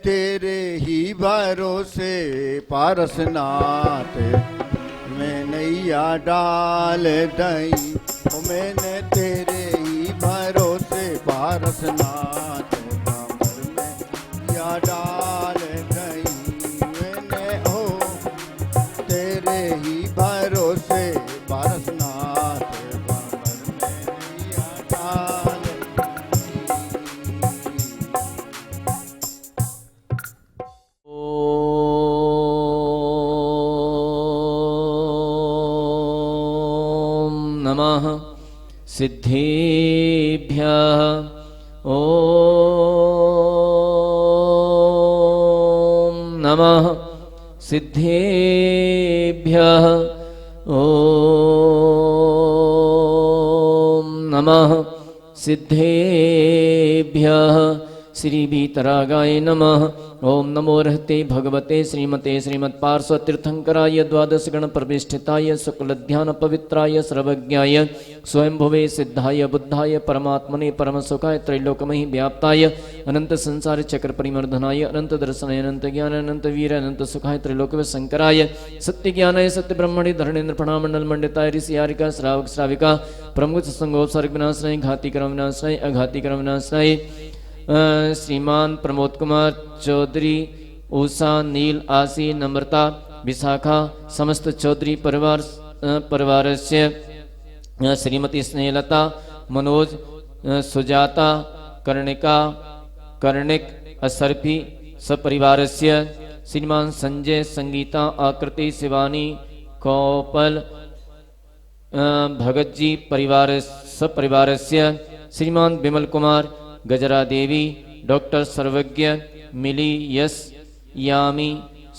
तेरे ही भरोसे पारसनाथ मैं नैया डाल दई, मैंने तेरे ही भरोसे पारसनाथ कमर में या डाल दई, मैंने ओ तेरे ही भरोसे पारसनाथ कमर में या डाल नमः सिद्धेभ्यः ॐ नमः सिद्धेभ्यः ॐ नमः सिद्धेभ्यः श्री वीतरागाय नमः। ओम नमो रहते भगवते श्रीमते श्रीमत्पार्श्व तीर्थंकराय द्वादश गण प्रतिष्ठिताय शुक्ल ध्यान पवित्राय सर्वज्ञाय स्वयंभुवे सिद्धाय बुद्धाय परमात्मने परम सुखाय त्रैलोकमहि व्याप्ताय अनंत संसार चक्र परिमर्दनाय अनंत दर्शनाय अनंत ज्ञान अनंत वीर अनंत सुखाय त्रैलोक शंकराय सत्य ज्ञानाय सत्य ब्रह्मणे धरणेन्द्र प्रणामंडल मंडिताय ऋषियारिका श्रावक श्राविका प्रमुख संगोपसर्ग विनाशनाय घाती कर्म विनाशनाय अघाती कर्म विनाशनाय श्रीमान प्रमोद कुमार चौधरी उषा नील आसी नम्रता विशाखा समस्त चौधरी परिवारस्य श्रीमती स्नेहलता मनोज सुजाता कर्णिका कर्णिक असर्फी सपरिवारस्य श्रीमान संजय संगीता आकृति शिवानी कौपल भगत जी परिवार सपरिवारस्य श्रीमान विमल कुमार गजरा देवी डॉक्टर सर्वज्ञ मिली यश यामी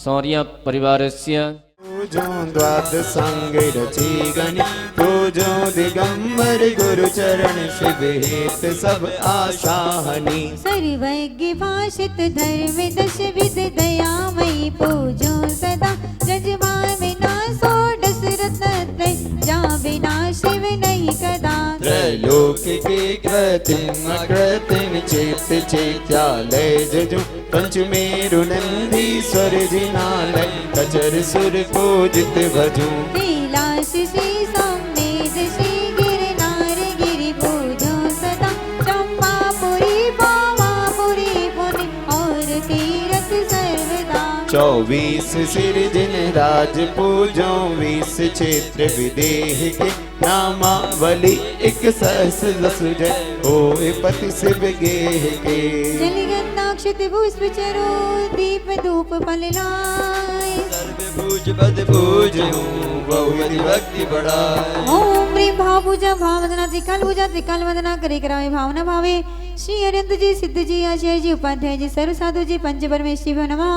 सौर्या परिवारस्य पूजो द्वादशांग रची गणि पूजो दिगंबर गुरु चरण शिव हेत सब आशाहनी सर्वज्ञ भाषित धर्म दश विद दयामयी पूजो सदा जजमान बिना षोडश रत्न जा बिना शिव नहीं कदा त्रैलोक के कृतिम अकृतिम चेत चेत्यालय जजु पंचमेरु नंदीश्वर जिनालय कचर सुर पूजित भजू कैलाश श्री समेत श्री गिरनार गिरि पूजो सदा चंपापुरी पावापुरी पुनि और तीरथ सर्वदा 24 सिर जिन राज पूजो 20 क्षेत्र विदेह के नामावली एक सहस दस जय होए पति शिव गेह के जलगंधाक्षत पुष्प चरो दीप धूप फल लाए सर्व पूज पद पूजूं बहु यदि भक्ति बढ़ाए ओम ह्रीं भाव पूजा भावना त्रिकाल पूजा त्रिकाल वंदना करे करावे भावना भावे श्री अरिहंत जी सिद्ध जी आचार्य जी उपाध्याय जी सर्व साधु जी पंच परमेश्वर नमः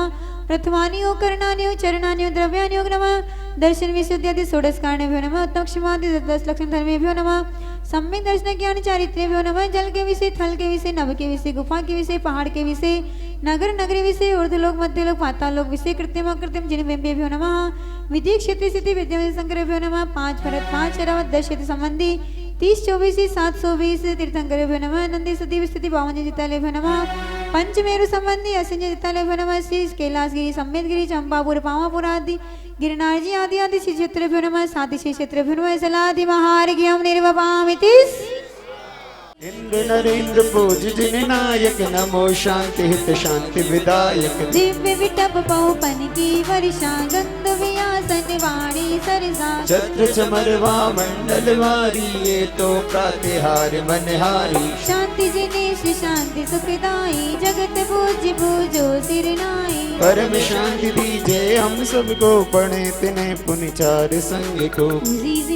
प्रथमानियो करणानियो चरणानियो द्रव्यानियो नमः दर्शन विशुद्ध्यादि षोडश कारणेभ्यो नमः उत्तमक्षमादि 10 लक्षण धर्मेभ्यो नमः सम्यक दर्शन ज्ञान चारित्र्येभ्यो नमः जल के विषय थल के विषय नभ के विषय गुफा के विषय पहाड़ के विषय नगर नगरी विषय ऊर्ध्वलोक मध्यलोक पाताल लोक विषय कृत्रिम अकृत्रिम जिन बिंबेभ्यो नमः विधि क्षेत्र स्थिति विद्यामय संकरेभ्यो नमः 5 भरत 5 अरावत 10 क्षेत्र संबंधी 30 24 720 तीर्थंकरेभ्यो नमः नंदी सती स्थिति 52 जितालेभ्यो नमः पंचमेरु संबंधी असंजय जितालेभ्यो नमः श्री कैलासगिरी सम्मेदगिरी चंपापुर पावापुर आदि गिरनार जी आदि आदि श्री क्षेत्रेभ्यो नमः साति श्री क्षेत्रेभ्यो नमः सलादि महार्घ्यं निर्वपामिति इंद्र नरेंद्र पूज जिन नायक नमो शांति हित शांति विदायक दिव्य विटप बहुपन की वर्षा गंध व्यासन वाणी सरसा छत्र चमरवा मंडल वारी ये तो प्रातिहार मनहारी शांति जिनेश शांति सुखदाई जगत पूज्य पूजो सिरनाई परम शांति दीजे हम सबको पढ़े तिने पुनिचार संग को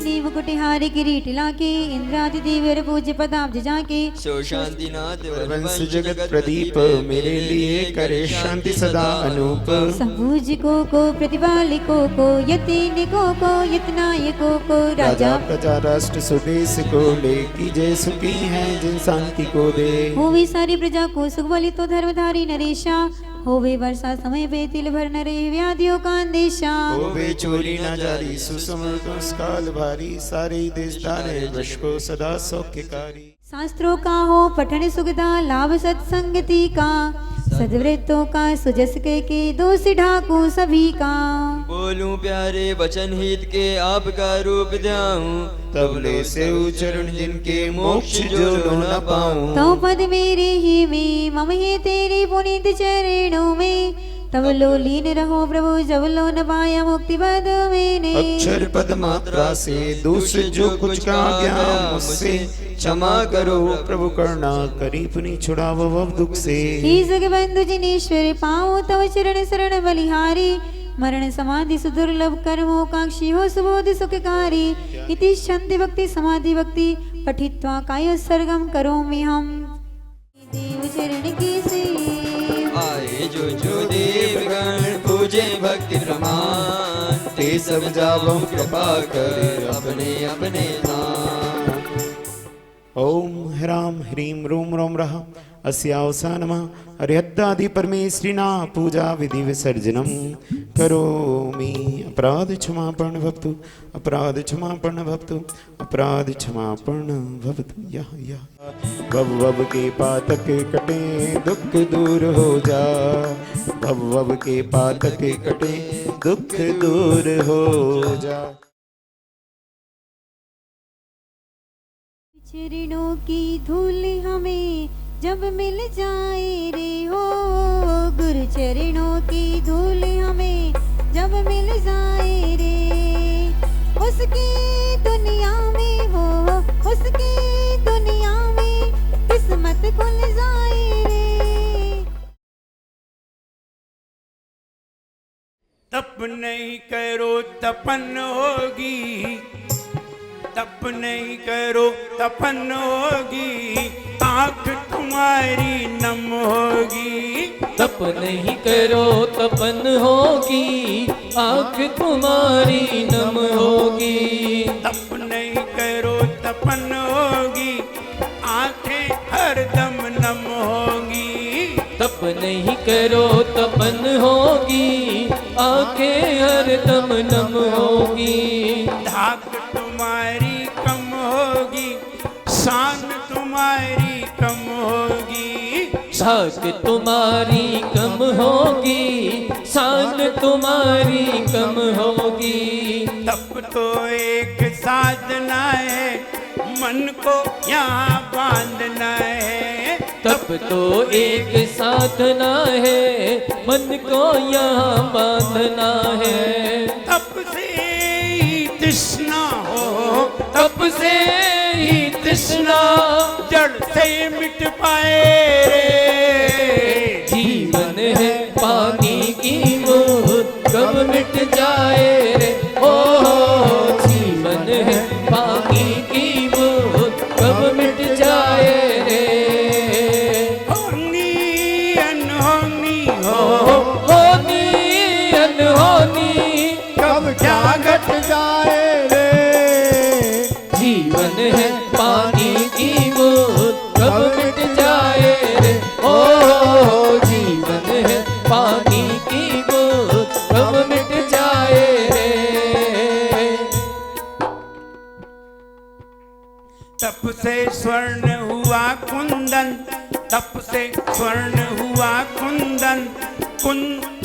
ने मुकुटिहारी किरीट लाके इंद्रादि देवर पूज्य पदाब्ज जाके सो शांतिनाथ वंश जगत प्रदीप मेरे लिए करे शांति सदा अनूप समूजिकों को प्रतिपालिकों को यतीनिकों को यतनायकों को राजा प्रजा राष्ट्र स्वदेश को ले कीजे सुखी है जिन शांति को दे होवे सारी प्रजा को सुख बलि तो धर्मधारी नरेशा होवे वर्षा समय पे तिल भर न रहे व्याधियों का अंदेशा होवे चोरी न जारी सुसमर्थ काल भारी सारे देश दाने वश को सदा सौख्यकारी शास्त्रों का हो पठन सुखदा लाभ सत्संगति का सद्वृत्तों का सुजस के दोष ढाकूं सभी का। बोलूं प्यारे वचन हित के आपका रूप ध्याऊं, तबले से चरण जिनके मोक्ष जो न पाऊं। तो पद मेरे ही में मम है तेरे पुनीत चरणों में, तब लो लीन रहो प्रभु जब लो न पाया मुक्ति पद मैंने। अक्षर पद मात्रा से दूसरे जो कुछ कहा गया मुझसे क्षमा करो प्रभु, करना करी पुनि छुड़ावो अब दुख से। हे जगबंधु जिनेश्वर पाओ तव चरण शरण बलिहारी, मरण समाधि सुदुर्लभ कर्मो काक्षी हो सुबोध सुखकारी। इति शांति भक्ति समाधि भक्ति पठित्वा काय सर्गम करोमि हम। देव चरण की सेवा आए जो देवगण पूजे भक्ति प्रमाण, ते सब जावो कृपा कर अपने अपने नाम। ओम ह्राम ह्रीम रूम रोम रः अस्यावसा नमः। हरिहत्तादि परमेश्वरिना पूजा विधि विसर्जनम करोमि। अपराध क्षमापर्ण भवतु, अपराध क्षमापर्ण भवतु, अपराध क्षमापर्ण भवतु। यह भव भव के पातक कटे दुख दूर हो जा, भव भव के पातक कटे दुख दूर हो जा। चरणों की धूल हमें जब मिल जाए रे हो, गुरु चरणों की धूल हमें जब मिल जाए रे, उसकी दुनिया में हो, उसकी दुनिया में किस्मत खुल जाए रे। तप नहीं करो तपन होगी, तप नहीं करो तपन होगी, आँख तुम्हारी नम होगी। तप नहीं करो तपन होगी, आँख तुम्हारी नम होगी। तप नहीं करो तपन होगी, आँखें हरदम नम होगी। तप नहीं करो तपन होगी, आँखें हरदम नम होगी। धाक तुम्हारी कम होगी, शान तुम्हारी कम होगी। धाक तुम्हारी कम होगी, शान तुम्हारी कम होगी। तप तो एक साधना है, मन को यहाँ बांधना है। तप तो एक साधना है, मन को यहाँ बांधना है। तप से ही तृष्णा हो, तप से ही तृष्णा जड़ से मिट पाए रे। जीवन है पानी की बूंद कब मिट जाए रे। ओ जीवन है पानी की बूंद कब मिट जाए रे। होनी अनहोनी हो, होनी अनहोनी कब क्या घट जाए रे। जीवन है पानी की बूंद कब मिट जाए रे। ओ जीवन है पानी की बूंद कब मिट जाए रे। तप से स्वर्ण हुआ कुंदन, तप से स्वर्ण हुआ कुंदन,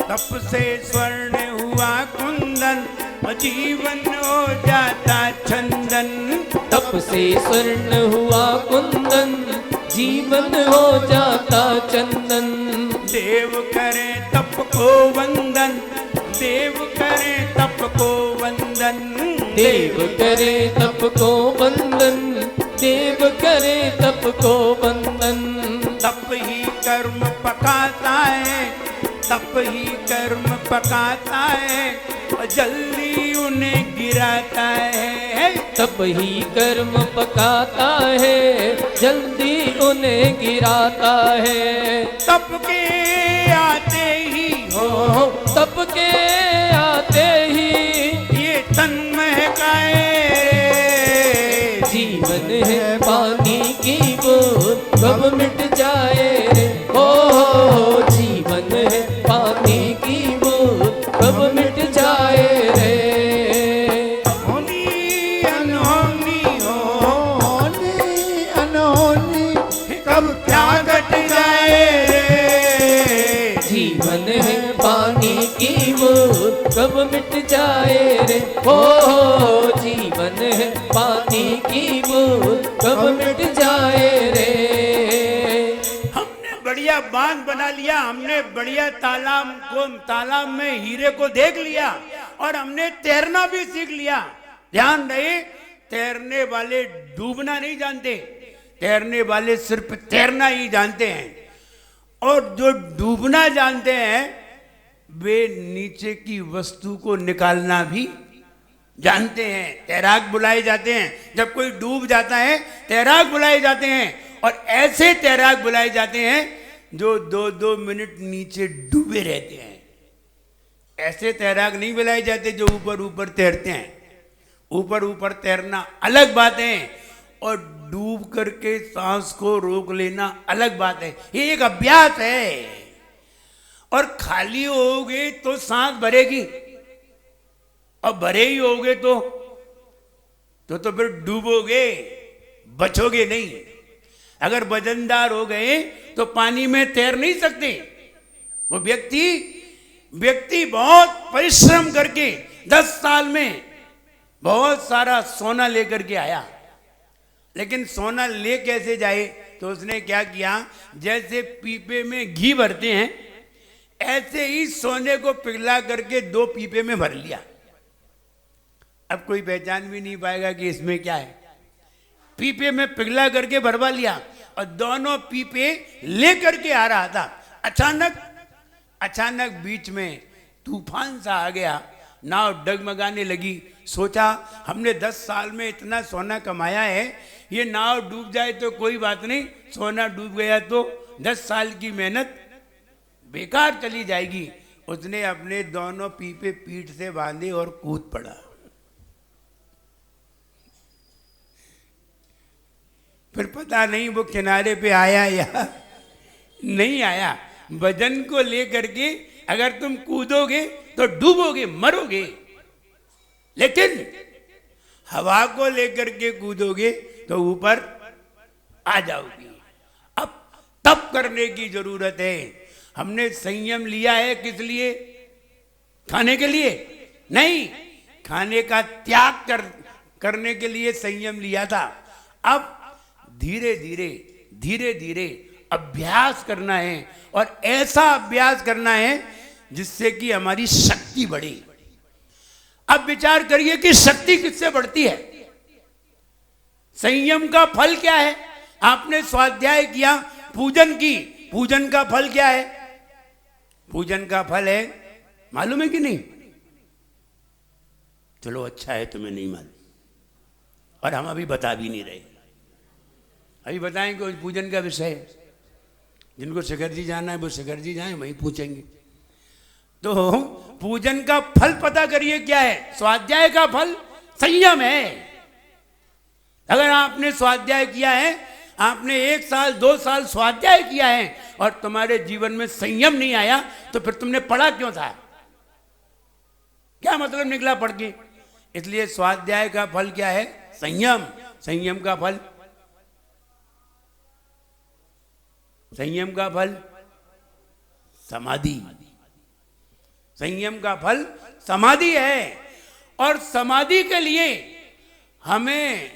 तप से स्वर्ण हुआ कुंदन, जीवन हो जाता चंदन। तप से स्वर्ण हुआ कुंदन, जीवन हो जाता चंदन। देव करे तप को वंदन, देव करे तप को वंदन। देव करे तप को वंदन, देव करे तप को वंदन। तप ही कर्म पकाता है, तप ही कर्म पकाता है, और जल्दी उन्हें गिराता है। तप ही कर्म पकाता है, जल्दी उन्हें गिराता है। तप के आते ही हो, तप के आते ही ये तन महकाए रे। जीवन है पानी की बूंद कब मिट जाए रे। ओ जीवन है पानी की बूंद कब मिट जाए रे। होनी अनहोनी हो, होनी अनहोनी कब क्या घट जाए रे। हो जीवन है पानी की बूंद कब मिट जाए रे। हमने बढ़िया बांध बना लिया, हमने बढ़िया तालाब में हीरे को देख लिया और हमने तैरना भी सीख लिया। ध्यान रहे, तैरने वाले डूबना नहीं जानते, तैरने वाले सिर्फ तैरना ही जानते हैं। और जो डूबना जानते हैं वे नीचे की वस्तु को निकालना भी जानते हैं। तैराक बुलाए जाते हैं, जब कोई डूब जाता है तैराक बुलाए जाते हैं। और ऐसे तैराक बुलाए जाते हैं जो 2-2 मिनट नीचे डूबे रहते हैं। ऐसे तैराक नहीं बुलाए जाते जो ऊपर ऊपर तैरते हैं। ऊपर ऊपर तैरना अलग बात है और डूब करके सांस को रोक लेना अलग बात है। ये एक अभ्यास है। और खाली होगे तो सांस भरेगी और भरे ही होगे तो फिर डूबोगे, बचोगे नहीं। अगर वजनदार हो गए तो पानी में तैर नहीं सकते। वो व्यक्ति बहुत परिश्रम करके 10 साल में बहुत सारा सोना लेकर के आया, लेकिन सोना ले कैसे जाए? तो उसने क्या किया, जैसे पीपे में घी भरते हैं ऐसे ही सोने को पिघला करके 2 पीपे में भर लिया। अब कोई पहचान भी नहीं पाएगा कि इसमें क्या है। पीपे में पिघला करके भरवा लिया और दोनों पीपे ले करके आ रहा था। अचानक बीच में तूफान सा आ गया, नाव डगमगाने लगी। सोचा हमने 10 साल में इतना सोना कमाया है, ये नाव डूब जाए तो कोई बात नहीं, सोना डूब गया तो 10 साल की मेहनत बेकार चली जाएगी। उसने अपने दोनों पीपे पीठ से बांधे और कूद पड़ा। फिर पता नहीं वो किनारे पे आया या नहीं आया। वजन को लेकर के अगर तुम कूदोगे तो डूबोगे, मरोगे, लेकिन हवा को लेकर के कूदोगे तो ऊपर आ जाओगे। अब तप करने की जरूरत है। हमने संयम लिया है किस लिए? खाने के लिए नहीं, खाने का त्याग करने के लिए संयम लिया था। अब धीरे धीरे अभ्यास करना है और ऐसा अभ्यास करना है जिससे कि हमारी शक्ति बढ़े। अब विचार करिए कि शक्ति किससे बढ़ती है? संयम का फल क्या है? आपने स्वाध्याय किया, पूजन की, पूजन का फल क्या है? पूजन का फल है मालूम है कि नहीं? चलो अच्छा है, तुम्हें नहीं मालूम और हम अभी बता भी नहीं रहे। अभी बताएंगे पूजन का विषय है। जिनको शिखर जी जाना है वो शिखर जी जाए, वहीं पूछेंगे। तो पूजन का फल पता करिए क्या है? स्वाध्याय का फल संयम है। अगर आपने स्वाध्याय किया है, आपने 1 साल 2 साल स्वाध्याय किया है और तुम्हारे जीवन में संयम नहीं आया तो फिर तुमने पढ़ा क्यों था? क्या मतलब निकला पढ़ के? इसलिए स्वाध्याय का फल क्या है? संयम। संयम का फल, संयम का फल समाधि। संयम का फल समाधि है। और समाधि के लिए हमें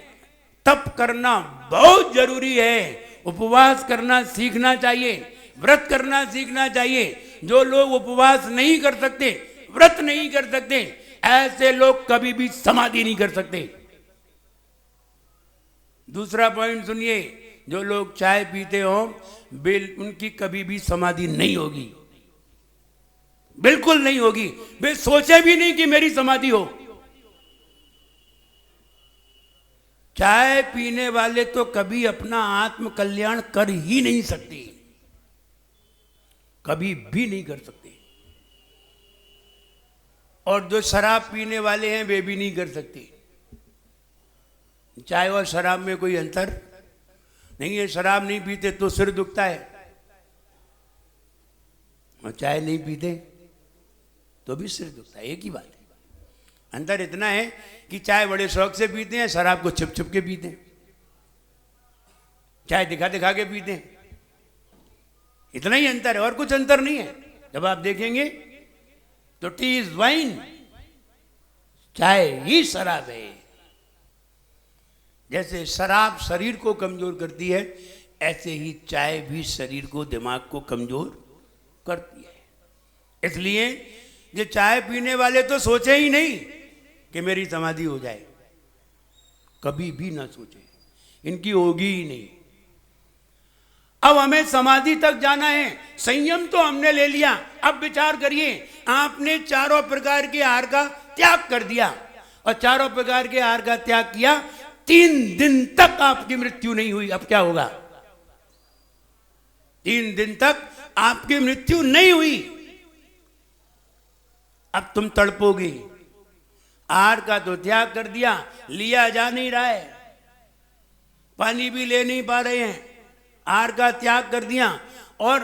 तप करना बहुत जरूरी है। उपवास करना सीखना चाहिए, व्रत करना सीखना चाहिए। जो लोग उपवास नहीं कर सकते, व्रत नहीं कर सकते, ऐसे लोग कभी भी समाधि नहीं कर सकते। दूसरा पॉइंट सुनिए, जो लोग चाय पीते हो उनकी कभी भी समाधि नहीं होगी, बिल्कुल नहीं होगी। वे सोचे भी नहीं कि मेरी समाधि हो। चाय पीने वाले तो कभी अपना आत्म कल्याण कर ही नहीं सकते, कभी भी नहीं कर सकते। और जो शराब पीने वाले हैं वे भी नहीं कर सकते। चाय और शराब में कोई अंतर नहीं है। शराब नहीं पीते तो सिर दुखता है और चाय नहीं पीते तो भी सिर दुखता है, एक ही बात है। अंतर इतना है कि चाय बड़े शौक से पीते हैं, शराब को छुप छुप के पीते हैं, चाय दिखा दिखा के पीते हैं। इतना ही अंतर है और कुछ अंतर नहीं है। जब आप देखेंगे तो टी इज वाइन, चाय ही शराब है। जैसे शराब शरीर को कमजोर करती है, ऐसे ही चाय भी शरीर को, दिमाग को कमजोर करती है। इसलिए ये चाय पीने वाले तो सोचे ही नहीं कि मेरी समाधि हो जाए, कभी भी ना सोचे, इनकी होगी ही नहीं। अब हमें समाधि तक जाना है, संयम तो हमने ले लिया। अब विचार करिए, आपने चारों प्रकार के आहार का त्याग कर दिया, और चारों प्रकार के आहार का त्याग किया, 3 दिन तक आपकी मृत्यु नहीं हुई। अब क्या होगा? 3 दिन तक आपकी मृत्यु नहीं हुई। अब तुम तड़पोगे। आहार का तो त्याग कर दिया, लिया जा नहीं रहा है, पानी भी ले नहीं पा रहे हैं, आहार का त्याग कर दिया, और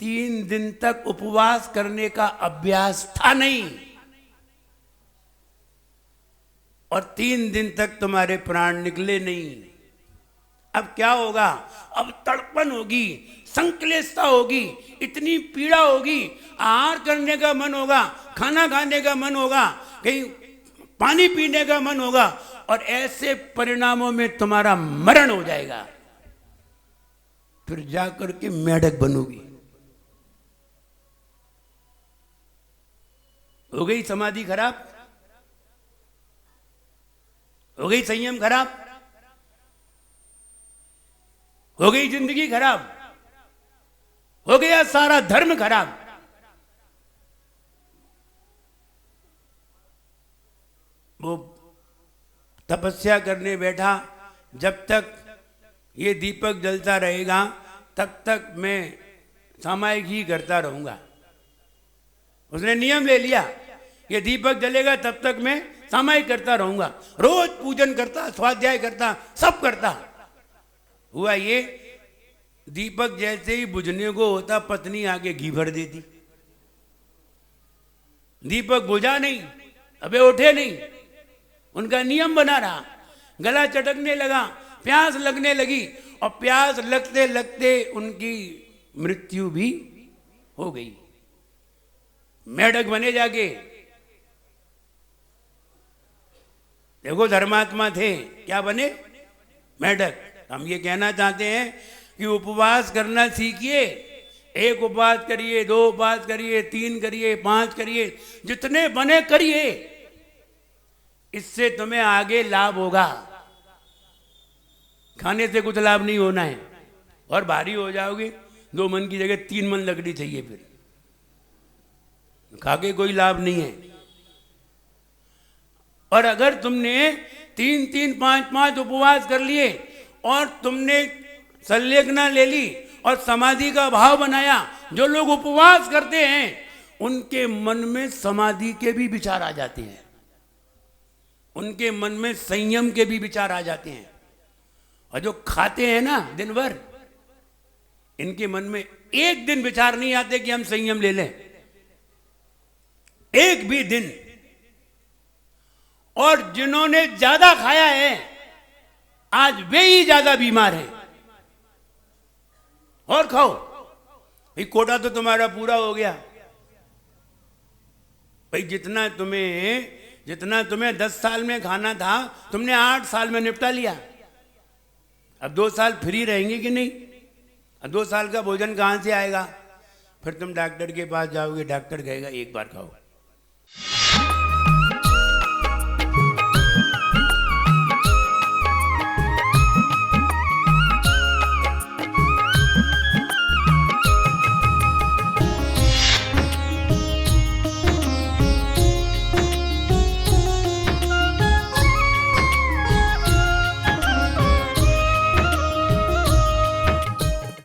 3 दिन तक उपवास करने का अभ्यास था नहीं, और 3 दिन तक तुम्हारे प्राण निकले नहीं। अब क्या होगा? अब तड़पन होगी, संक्लेशता होगी, इतनी पीड़ा होगी, आहार करने का मन होगा, खाना खाने का मन होगा, कहीं पानी पीने का मन होगा, और ऐसे परिणामों में तुम्हारा मरण हो जाएगा। फिर जाकर के मेढक बनोगी। हो गई समाधि खराब, हो गई संयम खराब, हो गई जिंदगी खराब, हो गया सारा धर्म खराब। वो तपस्या करने बैठा, जब तक ये दीपक जलता रहेगा तब तक मैं सामायिक ही करता रहूंगा। उसने नियम ले लिया, ये दीपक जलेगा तब तक मैं सामायिक करता रहूंगा, रोज पूजन करता, स्वाध्याय करता, सब करता। हुआ ये, दीपक जैसे ही बुझने को होता, पत्नी आके घी भर देती। दीपक बुझा नहीं, अबे उठे नहीं, उनका नियम बना रहा, गला चटकने लगा, प्यास लगने लगी, और प्यास लगते लगते उनकी मृत्यु भी हो गई। मेढक बने जाके। देखो, धर्मात्मा थे, क्या बने? मेढक। हम ये कहना चाहते हैं कि उपवास करना सीखिए। 1 उपवास करिए, 2 उपवास करिए, 3 करिए, 5 करिए, जितने बने करिए, इससे तुम्हें आगे लाभ होगा। खाने से कुछ लाभ नहीं होना है, और भारी हो जाओगे। 2 मन की जगह 3 मन लकड़ी चाहिए, फिर खा के कोई लाभ नहीं है। और अगर तुमने 3-3, 5-5 उपवास कर लिए, और तुमने संलेखना ले ली और समाधि का भाव बनाया, जो लोग उपवास करते हैं उनके मन में समाधि के भी विचार आ जाते हैं, उनके मन में संयम के भी विचार आ जाते हैं। और जो खाते हैं ना दिन भर, इनके मन में एक दिन विचार नहीं आते कि हम संयम ले लें, एक भी दिन। और जिन्होंने ज्यादा खाया है, आज वे ही ज्यादा बीमार हैं। और खाओ भाई, कोटा तो तुम्हारा पूरा हो गया भाई। जितना तुम्हें 10 साल में खाना था, तुमने 8 साल में निपटा लिया। अब 2 साल फ्री रहेंगे कि नहीं? अब 2 साल का भोजन कहां से आएगा? फिर तुम डॉक्टर के पास जाओगे, डॉक्टर कहेगा 1 बार खाओ।